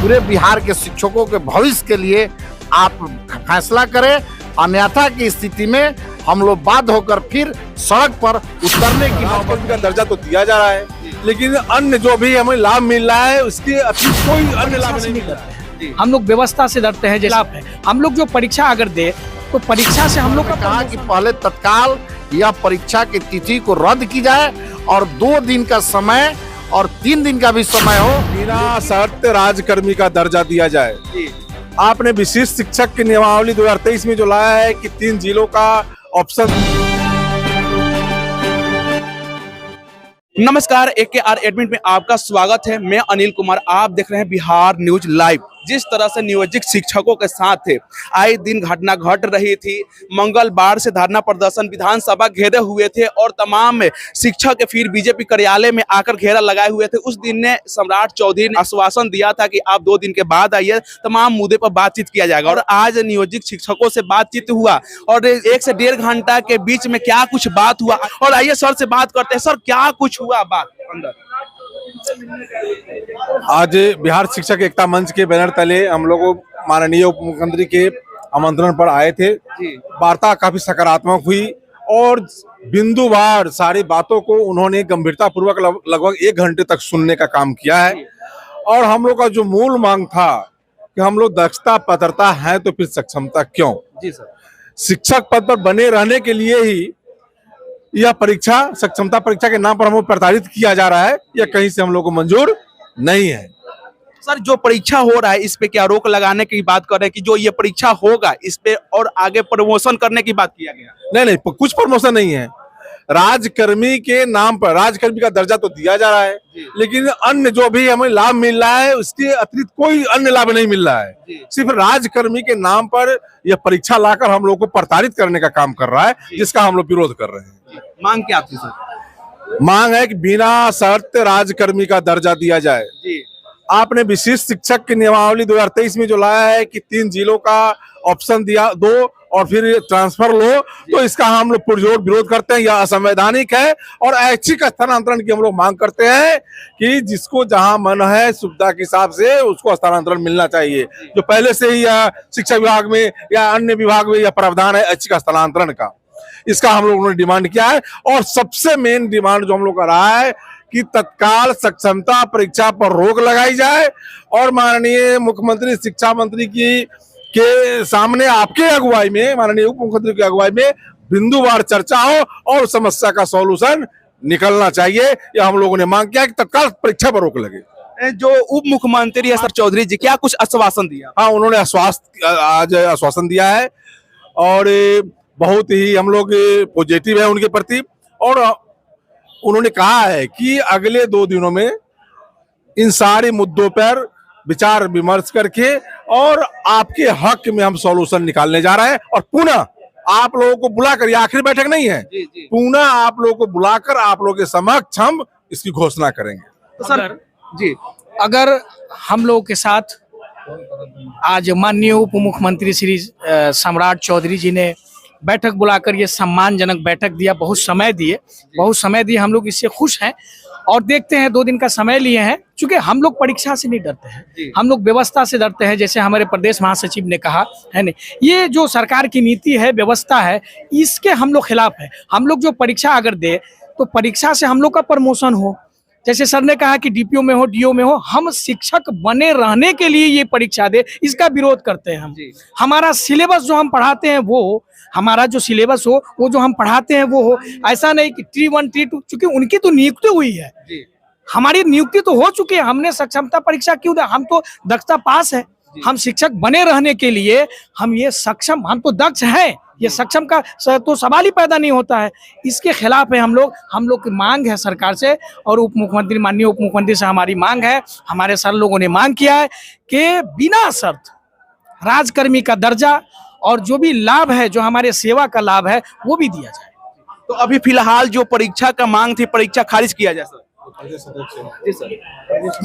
पूरे बिहार के शिक्षकों के भविष्य के लिए आप फैसला करें, अन्यथा की स्थिति में हम लोग बाध्य होकर फिर सड़क पर उतरने की राजकर्मी का दर्जा तो दिया जा रहा है, लेकिन अन्य जो भी हमें लाभ मिल रहा है उसके अतिरिक्त कोई अन्य लाभ नहीं मिल रहा है। हम लोग व्यवस्था से डरते हैं, जैसे है हम लोग जो परीक्षा अगर दे तो परीक्षा से हम लोग का कहा कि पहले तत्काल यह परीक्षा की तिथि को रद्द की जाए और 2 दिन का समय और 3 दिन का भी समय हो, बिना शर्त राजकर्मी का दर्जा दिया जाए। आपने विशिष्ट शिक्षक की नियमावली 2023 में जो लाया है कि 3 जिलों का ऑप्शन। नमस्कार, AKR एडमिट में आपका स्वागत है। मैं अनिल कुमार, आप देख रहे हैं बिहार न्यूज लाइव। जिस तरह से नियोजित शिक्षकों के साथ आए दिन घटना घट रही थी, मंगलवार से धरना प्रदर्शन विधानसभा घेरे हुए थे और तमाम शिक्षक फिर बीजेपी कार्यालय में आकर घेरा लगाए हुए थे। उस दिन ने सम्राट चौधरी ने आश्वासन दिया था कि आप 2 दिन के बाद आइए, तमाम मुद्दे पर बातचीत किया जाएगा। और आज नियोजित शिक्षकों से बातचीत हुआ और 1 से 1.5 घंटा के बीच में क्या कुछ बात हुआ, और आइए सर से बात करते हैं। सर, क्या कुछ हुआ बात अंदर? आज बिहार शिक्षक एकता मंच के बैनर तले हम लोग माननीय उप मुख्यमंत्री के आमंत्रण पर आए थे। वार्ता काफी सकारात्मक हुई और बिंदुवार सारी बातों को उन्होंने गंभीरता पूर्वक लगभग 1 घंटे तक सुनने का काम किया है। और हम लोग का जो मूल मांग था कि हम लोग दक्षता पात्रता है तो फिर सक्षमता क्यों? जी सर। शिक्षक पद पर बने रहने के लिए ही यह परीक्षा सक्षमता परीक्षा के नाम पर हमें प्रताड़ित किया जा रहा है, यह कहीं से हम लोग को मंजूर नहीं है। सर, जो परीक्षा हो रहा है इस पे क्या रोक लगाने की बात कर रहे हैं कि जो ये परीक्षा होगा इस पे और आगे प्रमोशन करने की बात किया गया? नहीं, कुछ प्रमोशन नहीं है। राजकर्मी के नाम पर राजकर्मी का दर्जा तो दिया जा रहा है, लेकिन अन्य जो भी हमें लाभ मिल रहा है उसके अतिरिक्त कोई अन्य लाभ नहीं मिल रहा है। सिर्फ राजकर्मी के नाम पर यह परीक्षा लाकर हम लोग को प्रताड़ित करने का काम कर रहा है, जिसका हम लोग विरोध कर रहे हैं। मांग क्या थी सर? मांग है कि बिना शर्त राजकर्मी का दर्जा दिया जाए। आपने विशिष्ट शिक्षक की नियमावली 2023 में जो लाया है कि 3 जिलों का ऑप्शन दो और फिर ट्रांसफर लो, तो इसका हम लोग पुरजोर विरोध करते हैं। यह असंवैधानिक है और ऐच्छिक स्थानांतरण की हम लोग मांग करते हैं कि जिसको जहां मन है सुविधा के हिसाब से उसको स्थानांतरण मिलना चाहिए। जो पहले से ही शिक्षा विभाग में या अन्य विभाग में यह प्रावधान है ऐच्छिक स्थानांतरण का, इसका हम लोगों ने डिमांड किया है। और सबसे मेन डिमांड जो हम लोग का रहा है कि तत्काल सक्षमता परीक्षा पर रोक लगाई जाए और माननीय मुख्यमंत्री शिक्षा मंत्री के सामने आपके अगुवाई में, माननीय उप मुख्यमंत्री की अगुवाई में बिंदुवार चर्चा हो और समस्या का सॉल्यूशन निकलना चाहिए। यह हम लोगों ने मांग किया कि तत्काल परीक्षा पर रोक लगे। जो उप मुख्यमंत्री है सर चौधरी जी, क्या कुछ आश्वासन दिया? हाँ, उन्होंने आज आश्वासन दिया है और बहुत ही हम लोग पॉजिटिव है उनके प्रति। और उन्होंने कहा है कि अगले 2 दिनों में इन सारे मुद्दों पर विचार विमर्श करके और आपके हक में हम सॉल्यूशन निकालने जा रहे हैं। और पुनः आप लोगों को बुलाकर, ये आखिरी बैठक नहीं है, पुनः आप लोगों को बुलाकर आप लोगों के समक्ष हम इसकी घोषणा करेंगे। तो सर जी, अगर हम लोगों के साथ आज माननीय उप मुख्यमंत्री श्री सम्राट चौधरी जी ने बैठक बुलाकर ये सम्मानजनक बैठक दिया, बहुत समय दिए, हम लोग इससे खुश हैं। और देखते हैं 2 दिन का समय लिए हैं, क्योंकि हम लोग परीक्षा से नहीं डरते हैं, हम लोग व्यवस्था से डरते हैं। जैसे हमारे प्रदेश महासचिव ने कहा है नहीं, ये जो सरकार की नीति है, व्यवस्था है, इसके हम लोग खिलाफ है। हम लोग जो परीक्षा अगर दे तो परीक्षा से हम लोग का प्रमोशन हो। जैसे सर ने कहा कि DPO में हो, DO में हो, हम शिक्षक बने रहने के लिए ये परीक्षा दे, इसका विरोध करते हैं हम। हमारा सिलेबस जो हम पढ़ाते हैं वो, हमारा जो सिलेबस हो वो जो हम पढ़ाते हैं वो हो। ऐसा नहीं कि T1 T2, क्योंकि उनकी तो नियुक्ति हुई है, हमारी नियुक्ति तो हो चुकी है। हमने सक्षमता परीक्षा क्यों दे? हम तो दक्षता पास है। हम शिक्षक बने रहने के लिए हम ये सक्षम, हम तो दक्ष हैं, ये सक्षम का तो सवाल ही पैदा नहीं होता है। इसके खिलाफ है हम लोग की मांग है सरकार से। और उप मुख्यमंत्री, माननीय उप मुख्यमंत्री से हमारी मांग है, हमारे सर लोगों ने मांग किया है कि बिना शर्त राजकर्मी का दर्जा और जो भी लाभ है, जो हमारे सेवा का लाभ है, वो भी दिया जाए। तो अभी फिलहाल जो परीक्षा का मांग थी, परीक्षा खारिज किया जाए सर?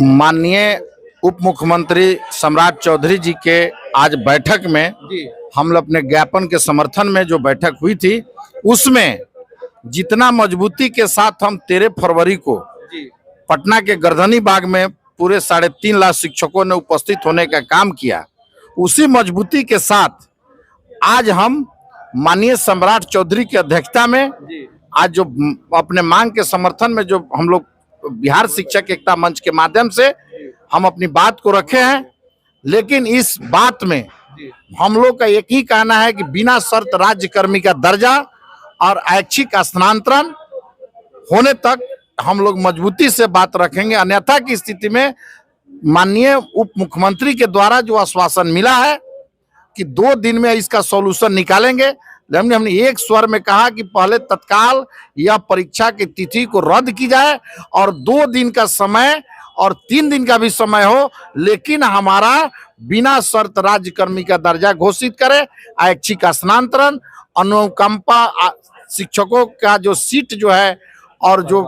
माननीय उप मुख्यमंत्री सम्राट चौधरी जी के आज बैठक में हम लोग अपने ज्ञापन के समर्थन में जो बैठक हुई थी, उसमें जितना मजबूती के साथ हम 13 फरवरी को पटना के गर्दनी बाग में पूरे 3.5 लाख शिक्षकों ने उपस्थित होने का काम किया, उसी मजबूती के साथ आज हम माननीय सम्राट चौधरी की अध्यक्षता में आज जो अपने मांग के समर्थन में जो हम लोग बिहार शिक्षक एकता मंच के माध्यम से हम अपनी बात को रखे हैं। लेकिन इस बात में हम लोग का एक ही कहना है कि बिना शर्त राज्य कर्मी का दर्जा और ऐच्छिक स्थानांतरण होने तक हम लोग मजबूती से बात रखेंगे। अन्यथा की स्थिति में माननीय उप मुख्यमंत्री के द्वारा जो आश्वासन मिला है कि 2 दिन में इसका सॉल्यूशन निकालेंगे, हमने एक स्वर में कहा कि पहले तत्काल यह परीक्षा की तिथि को रद्द की जाए और 2 दिन का समय और 3 दिन का भी समय हो, लेकिन हमारा बिना शर्त राज्यकर्मी का दर्जा घोषित करे, ऐच्छिक स्थानांतरण, अनुकंपा शिक्षकों का जो सीट जो है और जो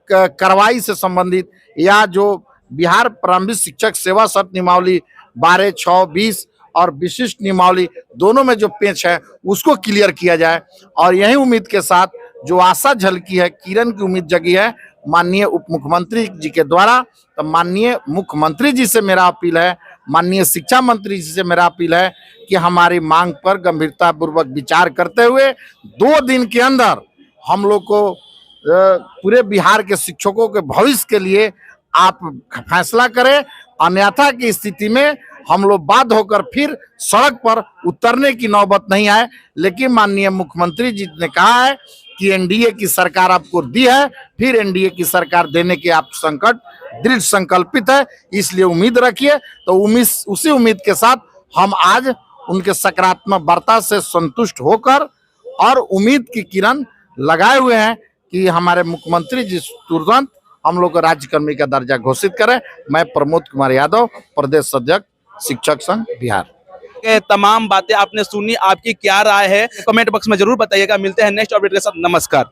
कार्रवाई से संबंधित या जो बिहार प्रारंभिक शिक्षक सेवा शर्त नियमावली 12, 6, 20 और विशिष्ट नियमावली दोनों में जो पेच है उसको क्लियर किया जाए। और यही उम्मीद के साथ जो आशा झलकी है, किरण की उम्मीद जगी है माननीय उप मुख्यमंत्री जी के द्वारा, तो माननीय मुख्यमंत्री जी से मेरा अपील है, माननीय शिक्षा मंत्री जी से मेरा अपील है कि हमारी मांग पर गंभीरता पूर्वक विचार करते हुए 2 दिन के अंदर हम लोग को पूरे बिहार के शिक्षकों के भविष्य के लिए आप फैसला करें। अन्यथा की स्थिति में हम लोग बाध्य होकर फिर सड़क पर उतरने की नौबत नहीं आए। लेकिन माननीय मुख्यमंत्री जी ने कहा है कि एनडीए की सरकार आपको दी है, फिर एनडीए की सरकार देने के आप दृढ़ संकल्पित है, इसलिए उम्मीद रखिए। तो उसी उम्मीद के साथ हम आज उनके सकारात्मक वार्ता से संतुष्ट होकर और उम्मीद की किरण लगाए हुए हैं कि हमारे मुख्यमंत्री जी तुरंत हम लोग को राज्यकर्मी का दर्जा घोषित करें। मैं प्रमोद कुमार यादव, प्रदेश अध्यक्ष शिक्षक संघ बिहार। के तमाम बातें आपने सुनी, आपकी क्या राय है कमेंट बॉक्स में जरूर बताइएगा। मिलते हैं नेक्स्ट अपडेट के साथ, नमस्कार।